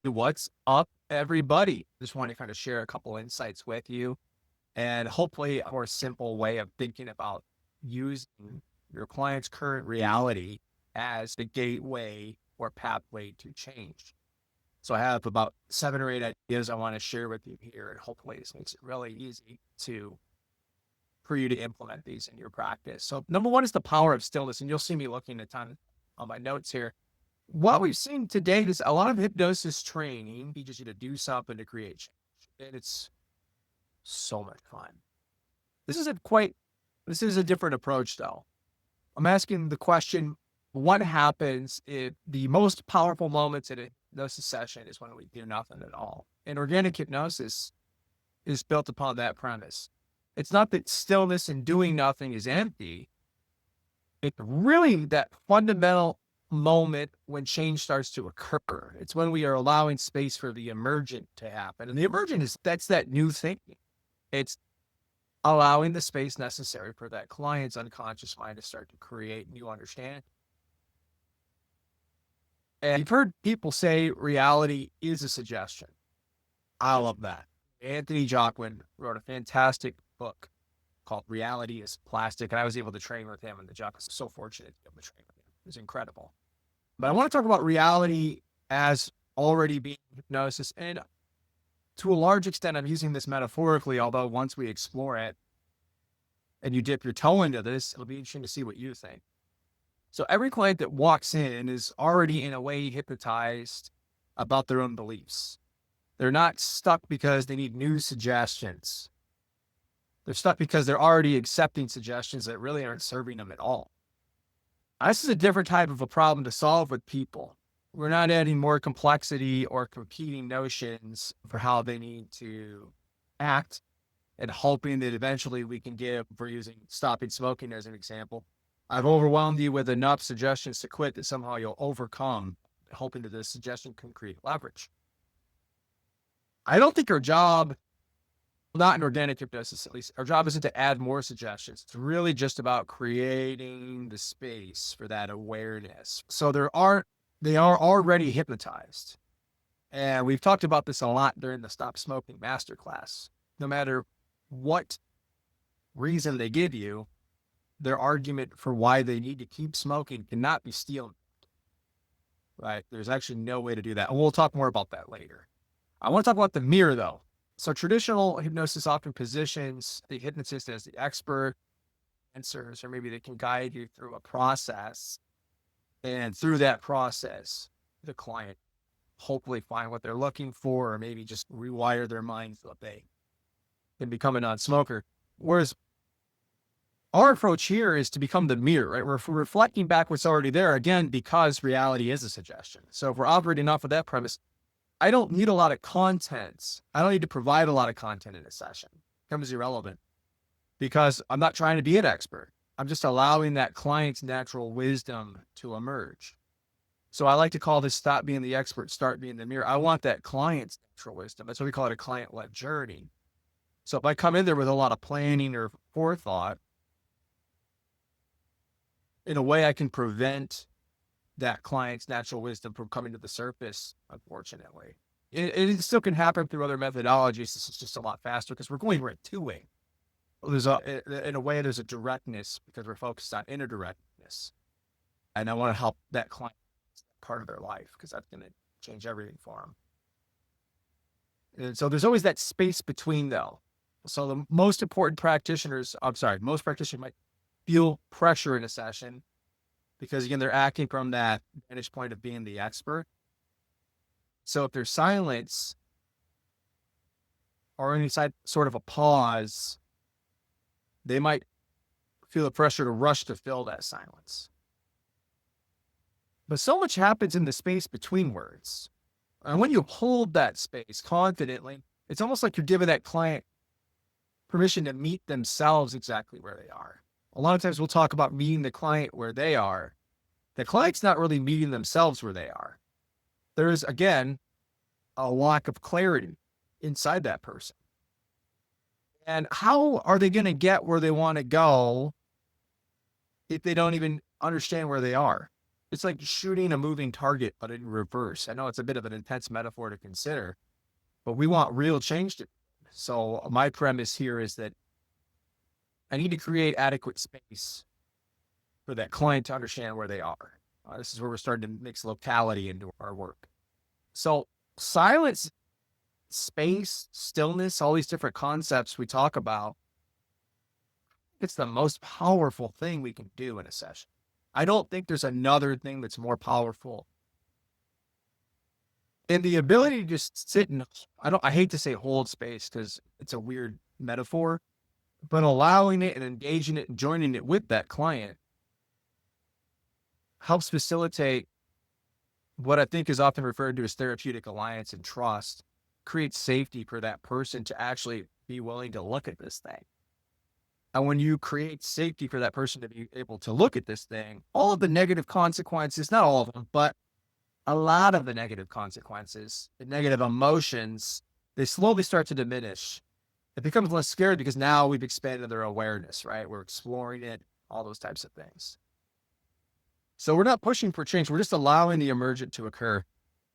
What's up, everybody? Just want to kind of share a couple insights with you and hopefully a more simple way of thinking about using your client's current reality as the gateway or pathway to change. So I have about 7 or 8 ideas I want to share with you here, and hopefully this makes it really easy for you to implement these in your practice. So number one is the power of stillness, and you'll see me looking a ton on my notes here. What we've seen to date is a lot of hypnosis training teaches you to do something to create change. And it's so much fun. This isn't quite, this is a different approach though. I'm asking the question, what happens if the most powerful moments in a hypnosis session is when we do nothing at all? And organic hypnosis is built upon that premise. It's not that stillness and doing nothing is empty. It's really that fundamental moment when change starts to occur. It's when we are allowing space for the emergent to happen. And the emergent that's that new thinking. It's allowing the space necessary for that client's unconscious mind to start to create new understanding. And you've heard people say reality is a suggestion. I love that. Anthony Jacquin wrote a fantastic book called Reality is Plastic. And I was able to train with him, and the Jacquin was so fortunate to be able to train with him. It was incredible. But I want to talk about reality as already being hypnosis. And to a large extent, I'm using this metaphorically, although once we explore it and you dip your toe into this, it'll be interesting to see what you think. So every client that walks in is already in a way hypnotized about their own beliefs. They're not stuck because they need new suggestions. They're stuck because they're already accepting suggestions that really aren't serving them at all. This is a different type of a problem to solve with people. We're not adding more complexity or competing notions for how they need to act and hoping that eventually we can give, if we're using stopping smoking as an example, I've overwhelmed you with enough suggestions to quit that somehow you'll overcome, hoping that this suggestion can create leverage. I don't think our job, not in organic hypnosis at least, our job isn't to add more suggestions. It's really just about creating the space for that awareness. So they are already hypnotized. And we've talked about this a lot during the Stop Smoking Masterclass. No matter what reason they give you, their argument for why they need to keep smoking cannot be stealing. Right? There's actually no way to do that. And we'll talk more about that later. I want to talk about the mirror though. So traditional hypnosis often positions the hypnotist as the expert, answers, or maybe they can guide you through a process. And through that process, the client hopefully find what they're looking for, or maybe just rewire their mind so that they can become a non-smoker. Whereas our approach here is to become the mirror, right? We're reflecting back what's already there, again, because reality is a suggestion. So if we're operating off of that premise, I don't need a lot of content. I don't need to provide a lot of content in a session. It becomes irrelevant because I'm not trying to be an expert. I'm just allowing that client's natural wisdom to emerge. So I like to call this stop being the expert, start being the mirror. I want that client's natural wisdom. That's what we call it, a client-led journey. So if I come in there with a lot of planning or forethought, in a way I can prevent that client's natural wisdom from coming to the surface, unfortunately. It still can happen through other methodologies. This is just a lot faster because we're going right to it. In a way, there's a directness because we're focused on inner directness. And I want to help that client part of their life because that's going to change everything for them. And so there's always that space between though. So the most practitioners might feel pressure in a session because again, they're acting from that vantage point of being the expert. So if there's silence or any sort of a pause, they might feel the pressure to rush to fill that silence. But so much happens in the space between words. And when you hold that space confidently, it's almost like you're giving that client permission to meet themselves exactly where they are. A lot of times we'll talk about meeting the client where they are. The client's not really meeting themselves where they are. There's, again, a lack of clarity inside that person. And how are they going to get where they want to go if they don't even understand where they are? It's like shooting a moving target, but in reverse. I know it's a bit of an intense metaphor to consider, but we want real change to. So my premise here is that I need to create adequate space for that client to understand where they are. This is where we're starting to mix locality into our work. So silence, space, stillness, all these different concepts we talk about, it's the most powerful thing we can do in a session. I don't think there's another thing that's more powerful. And the ability to just sit and I hate to say hold space because it's a weird metaphor, but allowing it and engaging it and joining it with that client helps facilitate what I think is often referred to as therapeutic alliance and trust, creates safety for that person to actually be willing to look at this thing. And when you create safety for that person to be able to look at this thing, all of the negative consequences, not all of them, but a lot of the negative consequences, the negative emotions, they slowly start to diminish. It becomes less scary because now we've expanded their awareness, right? We're exploring it, all those types of things. So we're not pushing for change. We're just allowing the emergent to occur.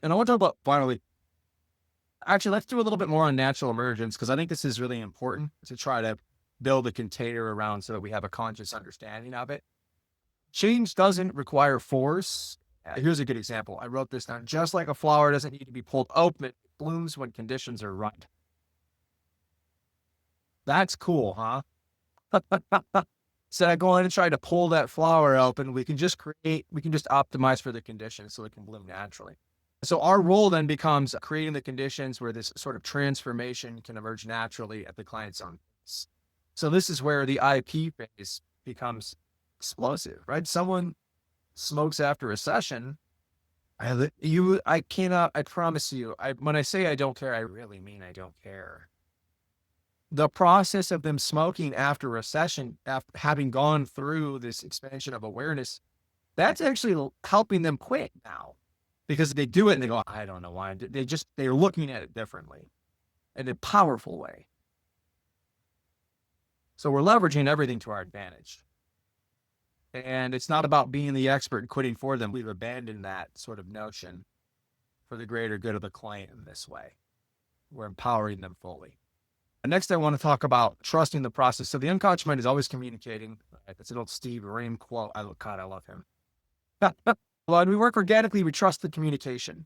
And I want to talk about finally, actually, let's do a little bit more on natural emergence, because I think this is really important to try to build a container around so that we have a conscious understanding of it. Change doesn't require force. Here's a good example. I wrote this down. Just like a flower doesn't need to be pulled open, it blooms when conditions are right. That's cool, huh? Instead of going and trying to pull that flower open, we can just optimize for the conditions so it can bloom naturally. So our role then becomes creating the conditions where this sort of transformation can emerge naturally at the client's own pace. So this is where the IP phase becomes explosive, right? Someone smokes after a session. I promise you, when I say I don't care, I really mean I don't care. The process of them smoking after a session, after having gone through this expansion of awareness, that's actually helping them quit now, because they do it and they go, I don't know why. They're looking at it differently in a powerful way. So we're leveraging everything to our advantage. And it's not about being the expert and quitting for them. We've abandoned that sort of notion for the greater good of the client in this way. We're empowering them fully. And next, I want to talk about trusting the process. So the unconscious mind is always communicating. That's an old Steve Ream quote. I love him. When we work organically, we trust the communication.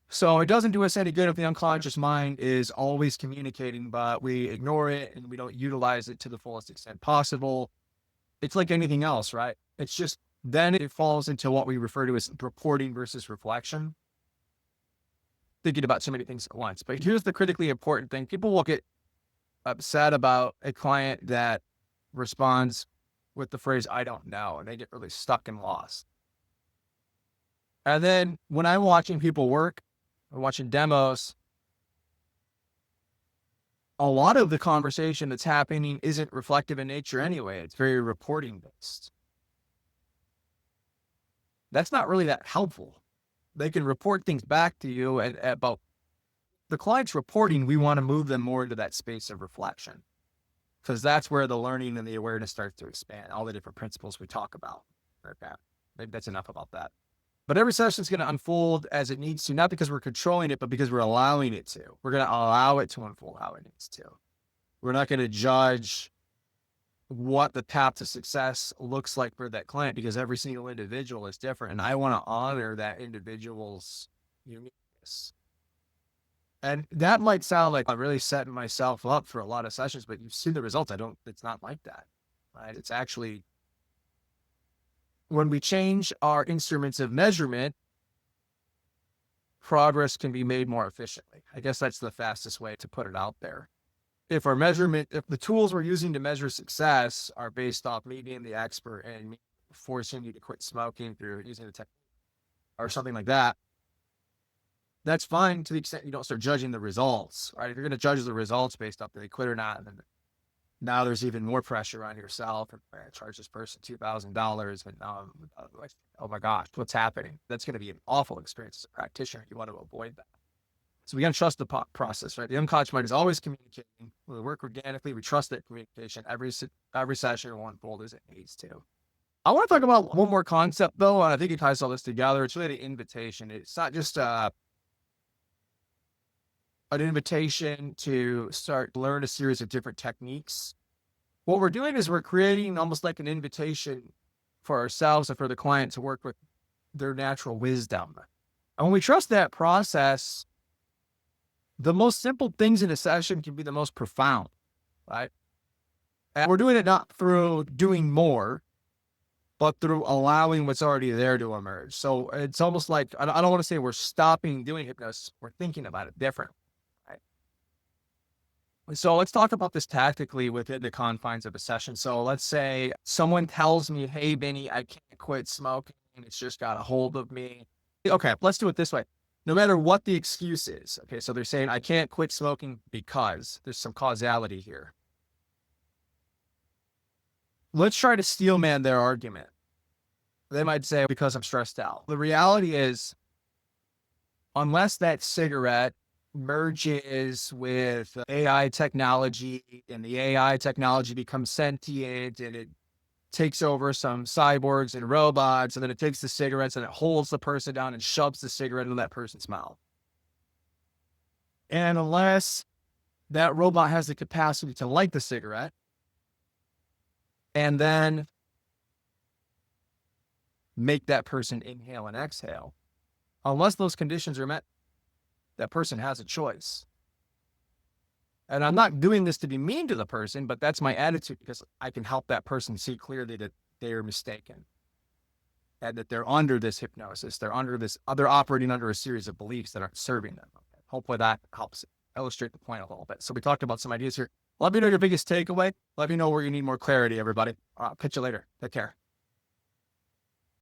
So it doesn't do us any good if the unconscious mind is always communicating, but we ignore it and we don't utilize it to the fullest extent possible. It's like anything else, right? It's just, then it falls into what we refer to as reporting versus reflection. Thinking about so many things at once. But here's the critically important thing. People will get upset about a client that responds with the phrase, I don't know, and they get really stuck and lost. And then when I'm watching people work, or watching demos, a lot of the conversation that's happening isn't reflective in nature anyway. It's very reporting based. That's not really that helpful. They can report things back to you about the client's reporting. We want to move them more into that space of reflection, because that's where the learning and the awareness starts to expand, all the different principles we talk about. Okay. Maybe that's enough about that. But every session is going to unfold as it needs to, not because we're controlling it, but because we're allowing it to. We're going to allow it to unfold how it needs to. We're not going to judge what the path to success looks like for that client, because every single individual is different. And I want to honor that individual's uniqueness. And that might sound like I'm really setting myself up for a lot of sessions, but you've seen the results. It's not like that, right? It's actually, when we change our instruments of measurement, progress can be made more efficiently. I guess that's the fastest way to put it out there. If the tools we're using to measure success are based off me being the expert and me forcing you to quit smoking through using the technique or something like that, that's fine to the extent you don't start judging the results, right? If you're going to judge the results based off if they quit or not, then now there's even more pressure on yourself. And I charge this person $2,000, but now I'm like, oh my gosh, what's happening? That's going to be an awful experience as a practitioner. You want to avoid that. So we got to trust the process, right? The unconscious mind is always communicating. We work organically. We trust that communication. Every session will unfold as it needs to. I want to talk about one more concept though, and I think it ties all this together. It's really the invitation. It's not just an invitation to start learn a series of different techniques. What we're doing is we're creating almost like an invitation for ourselves and for the client to work with their natural wisdom. And when we trust that process, the most simple things in a session can be the most profound, right? And we're doing it not through doing more, but through allowing what's already there to emerge. So it's almost like, I don't want to say we're stopping doing hypnosis. We're thinking about it different. Right? So let's talk about this tactically within the confines of a session. So let's say someone tells me, hey, Benny, I can't quit smoking. It's just got a hold of me. Okay, let's do it this way. No matter what the excuse is. Okay, so they're saying, I can't quit smoking because there's some causality here. Let's try to steel man their argument. They might say, because I'm stressed out. The reality is, unless that cigarette merges with AI technology and the AI technology becomes sentient and it takes over some cyborgs and robots, and then it takes the cigarettes and it holds the person down and shoves the cigarette into that person's mouth. And unless that robot has the capacity to light the cigarette and then make that person inhale and exhale, unless those conditions are met, that person has a choice. And I'm not doing this to be mean to the person, but that's my attitude because I can help that person see clearly that they're mistaken and that they're under this hypnosis. They're operating under a series of beliefs that aren't serving them. Hopefully that helps illustrate the point a little bit. So we talked about some ideas here. Let me know your biggest takeaway. Let me know where you need more clarity, everybody. I'll catch you later. Take care.